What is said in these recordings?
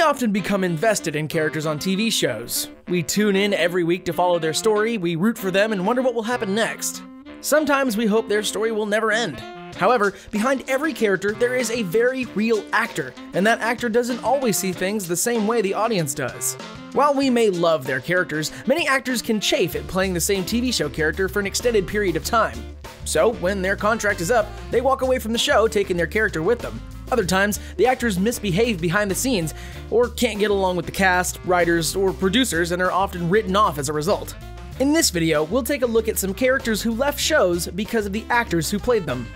often become invested in characters on TV shows. We tune in every week to follow their story, we root for them and wonder what will happen next. Sometimes we hope their story will never end. However, behind every character there is a very real actor, and that actor doesn't always see things the same way the audience does. While we may love their characters, many actors can chafe at playing the same TV show character for an extended period of time. So, when their contract is up, they walk away from the show taking their character with them. Other times, the actors misbehave behind the scenes, or can't get along with the cast, writers, or producers and are often written off as a result. In this video, we'll take a look at some characters who left shows because of the actors who played them.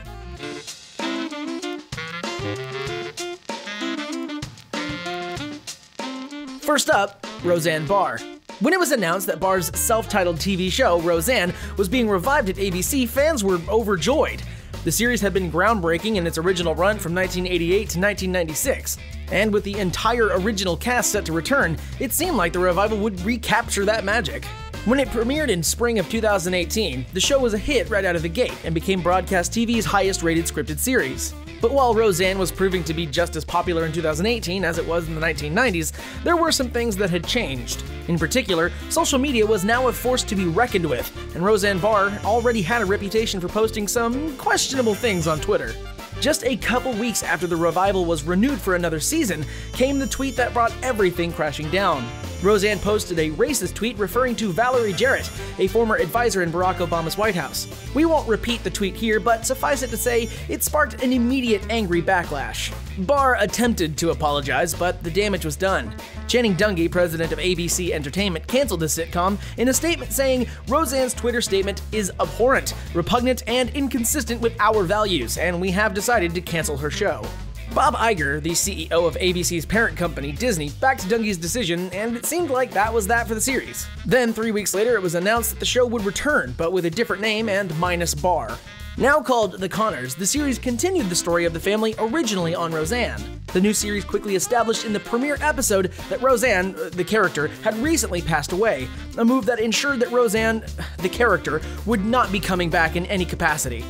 First up, Roseanne Barr. When it was announced that Barr's self-titled TV show, Roseanne, was being revived at ABC, fans were overjoyed. The series had been groundbreaking in its original run from 1988 to 1996, and with the entire original cast set to return, it seemed like the revival would recapture that magic. When it premiered in spring of 2018, the show was a hit right out of the gate and became broadcast TV's highest-rated scripted series. But while Roseanne was proving to be just as popular in 2018 as it was in the 1990s, there were some things that had changed. In particular, social media was now a force to be reckoned with, and Roseanne Barr already had a reputation for posting some questionable things on Twitter. Just a couple weeks after the revival was renewed for another season, came the tweet that brought everything crashing down. Roseanne posted a racist tweet referring to Valerie Jarrett, a former advisor in Barack Obama's White House. We won't repeat the tweet here, but suffice it to say, it sparked an immediate angry backlash. Barr attempted to apologize, but the damage was done. Shannen Doherty, president of ABC Entertainment, canceled the sitcom in a statement saying, "Roseanne's Twitter statement is abhorrent, repugnant, and inconsistent with our values, and we have decided to cancel her show." Bob Iger, the CEO of ABC's parent company, Disney, backed Dungy's decision, and it seemed like that was that for the series. Then, 3 weeks later, it was announced that the show would return, but with a different name and minus Barr. Now called The Connors, the series continued the story of the family originally on Roseanne. The new series quickly established in the premiere episode that Roseanne, the character, had recently passed away, a move that ensured that Roseanne, the character, would not be coming back in any capacity.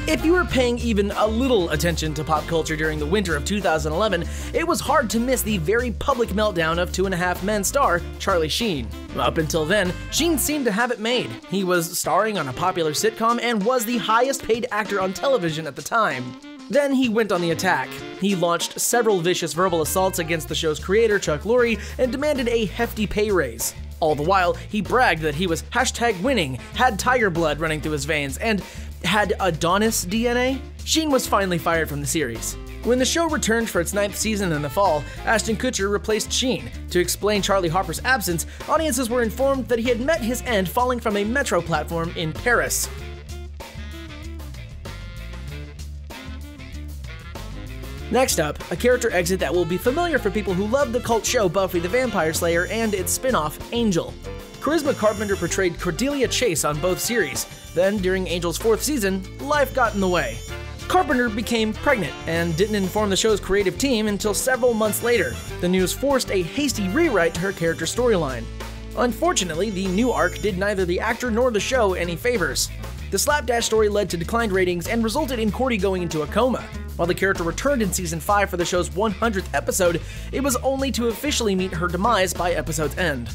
If you were paying even a little attention to pop culture during the winter of 2011, it was hard to miss the very public meltdown of 2.5 Men star Charlie Sheen. Up until then, Sheen seemed to have it made. He was starring on a popular sitcom and was the highest paid actor on television at the time. Then he went on the attack. He launched several vicious verbal assaults against the show's creator, Chuck Lorre, and demanded a hefty pay raise. All the while, he bragged that he was #winning, had tiger blood running through his veins, and had Adonis DNA? Sheen was finally fired from the series. When the show returned for its 9th season in the fall, Ashton Kutcher replaced Sheen. To explain Charlie Harper's absence, audiences were informed that he had met his end falling from a metro platform in Paris. Next up, a character exit that will be familiar for people who love the cult show Buffy the Vampire Slayer and its spin-off, Angel. Charisma Carpenter portrayed Cordelia Chase on both series. Then, during Angel's 4th season, life got in the way. Carpenter became pregnant and didn't inform the show's creative team until several months later. The news forced a hasty rewrite to her character storyline. Unfortunately, the new arc did neither the actor nor the show any favors. The slapdash story led to declined ratings and resulted in Cordy going into a coma. While the character returned in season 5 for the show's 100th episode, it was only to officially meet her demise by episode's end.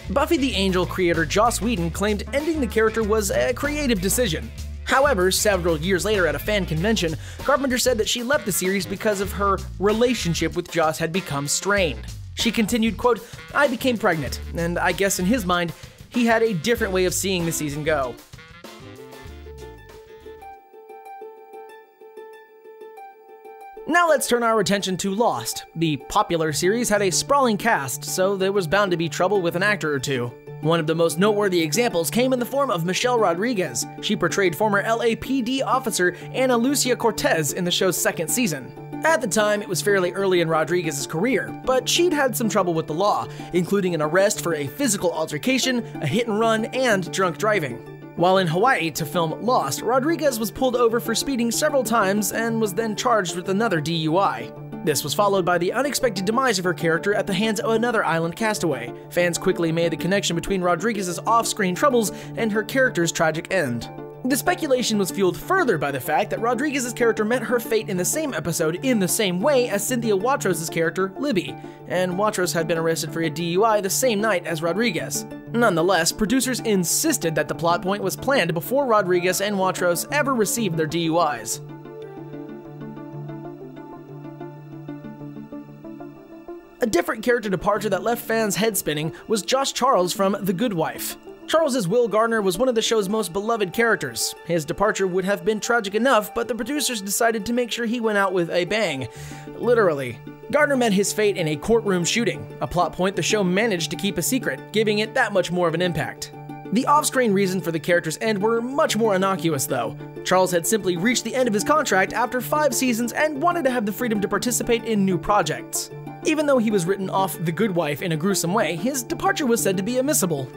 Buffy the Angel creator Joss Whedon claimed ending the character was a creative decision. However, several years later at a fan convention, Carpenter said that she left the series because of her relationship with Joss had become strained. She continued, quote, "I became pregnant, and I guess in his mind, he had a different way of seeing the season go." Now let's turn our attention to Lost. The popular series had a sprawling cast, so there was bound to be trouble with an actor or two. One of the most noteworthy examples came in the form of Michelle Rodriguez. She portrayed former LAPD officer Ana Lucia Cortez in the show's 2nd season. At the time, it was fairly early in Rodriguez's career, but she'd had some trouble with the law, including an arrest for a physical altercation, a hit and run, and drunk driving. While in Hawaii to film Lost, Rodriguez was pulled over for speeding several times and was then charged with another DUI. This was followed by the unexpected demise of her character at the hands of another island castaway. Fans quickly made the connection between Rodriguez's off-screen troubles and her character's tragic end. The speculation was fueled further by the fact that Rodriguez's character met her fate in the same episode in the same way as Cynthia Watrous' character, Libby, and Watrous had been arrested for a DUI the same night as Rodriguez. Nonetheless, producers insisted that the plot point was planned before Rodriguez and Watrous ever received their DUIs. A different character departure that left fans head spinning was Josh Charles from The Good Wife. Charles's Will Gardner was one of the show's most beloved characters. His departure would have been tragic enough, but the producers decided to make sure he went out with a bang. Literally. Gardner met his fate in a courtroom shooting, a plot point the show managed to keep a secret, giving it that much more of an impact. The off-screen reasons for the character's end were much more innocuous, though. Charles had simply reached the end of his contract after 5 seasons and wanted to have the freedom to participate in new projects. Even though he was written off The Good Wife in a gruesome way, his departure was said to be amicable.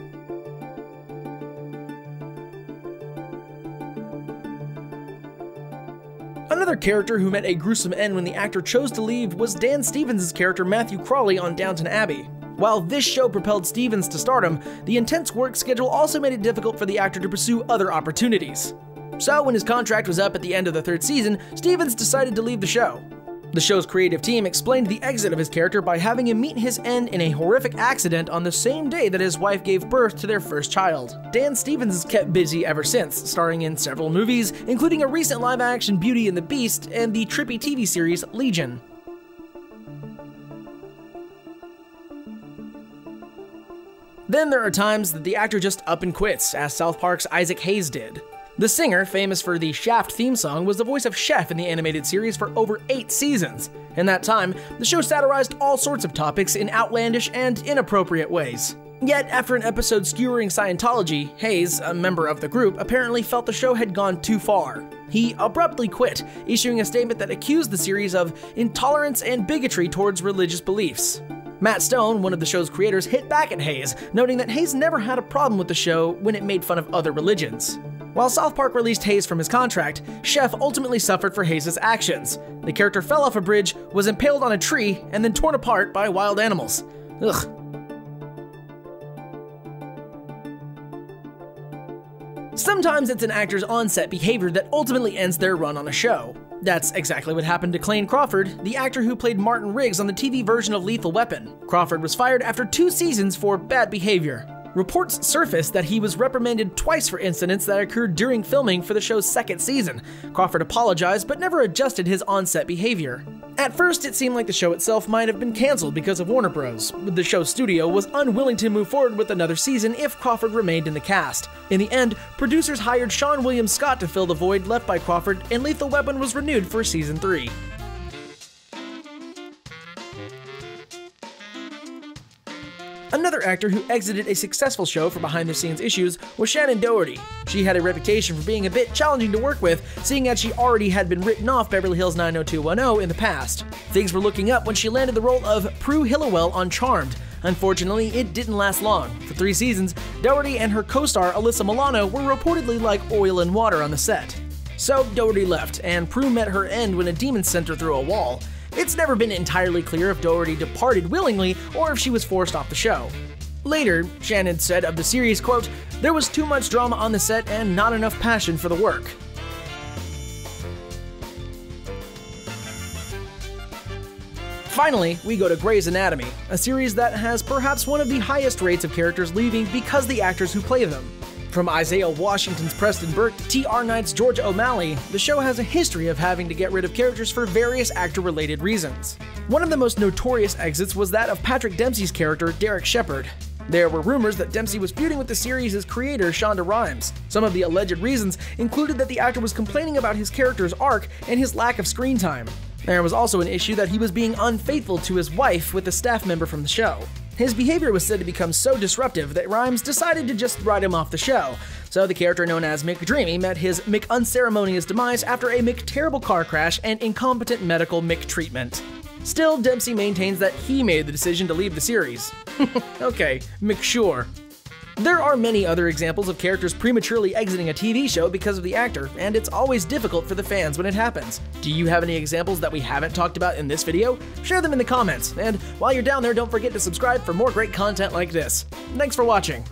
Another character who met a gruesome end when the actor chose to leave was Dan Stevens' character Matthew Crawley on Downton Abbey. While this show propelled Stevens to stardom, the intense work schedule also made it difficult for the actor to pursue other opportunities. So when his contract was up at the end of the 3rd season, Stevens decided to leave the show. The show's creative team explained the exit of his character by having him meet his end in a horrific accident on the same day that his wife gave birth to their first child. Dan Stevens has kept busy ever since, starring in several movies, including a recent live-action Beauty and the Beast and the trippy TV series Legion. Then there are times that the actor just up and quits, as South Park's Isaac Hayes did. The singer, famous for the Shaft theme song, was the voice of Chef in the animated series for over 8 seasons. In that time, the show satirized all sorts of topics in outlandish and inappropriate ways. Yet, after an episode skewering Scientology, Hayes, a member of the group, apparently felt the show had gone too far. He abruptly quit, issuing a statement that accused the series of intolerance and bigotry towards religious beliefs. Matt Stone, one of the show's creators, hit back at Hayes, noting that Hayes never had a problem with the show when it made fun of other religions. While South Park released Hayes from his contract, Chef ultimately suffered for Hayes' actions. The character fell off a bridge, was impaled on a tree, and then torn apart by wild animals. Ugh. Sometimes it's an actor's on-set behavior that ultimately ends their run on a show. That's exactly what happened to Clayne Crawford, the actor who played Martin Riggs on the TV version of Lethal Weapon. Crawford was fired after 2 seasons for bad behavior. Reports surfaced that he was reprimanded twice for incidents that occurred during filming for the show's 2nd season. Crawford apologized but never adjusted his on-set behavior. At first, it seemed like the show itself might have been canceled because of Warner Bros., but the show's studio was unwilling to move forward with another season if Crawford remained in the cast. In the end, producers hired Sean William Scott to fill the void left by Crawford, and Lethal Weapon was renewed for season 3. Another actor who exited a successful show for behind-the-scenes issues was Shannen Doherty. She had a reputation for being a bit challenging to work with, seeing as she already had been written off Beverly Hills 90210 in the past. Things were looking up when she landed the role of Prue Hillowell on Charmed. Unfortunately, it didn't last long. For 3 seasons, Doherty and her co-star Alyssa Milano were reportedly like oil and water on the set. So Doherty left, and Prue met her end when a demon sent her through a wall. It's never been entirely clear if Doherty departed willingly or if she was forced off the show. Later, Shannen said of the series, quote, "There was too much drama on the set and not enough passion for the work." Finally, we go to Grey's Anatomy, a series that has perhaps one of the highest rates of characters leaving because the actors who play them. From Isaiah Washington's Preston Burke to T.R. Knight's George O'Malley, the show has a history of having to get rid of characters for various actor-related reasons. One of the most notorious exits was that of Patrick Dempsey's character, Derek Shepherd. There were rumors that Dempsey was feuding with the series' creator, Shonda Rhimes. Some of the alleged reasons included that the actor was complaining about his character's arc and his lack of screen time. There was also an issue that he was being unfaithful to his wife with a staff member from the show. His behavior was said to become so disruptive that Rhimes decided to just write him off the show, so the character known as McDreamy met his McUnceremonious demise after a McTerrible car crash and incompetent medical McTreatment. Still, Dempsey maintains that he made the decision to leave the series. Okay, McSure. There are many other examples of characters prematurely exiting a TV show because of the actor, and it's always difficult for the fans when it happens. Do you have any examples that we haven't talked about in this video? Share them in the comments, and while you're down there, don't forget to subscribe for more great content like this. Thanks for watching.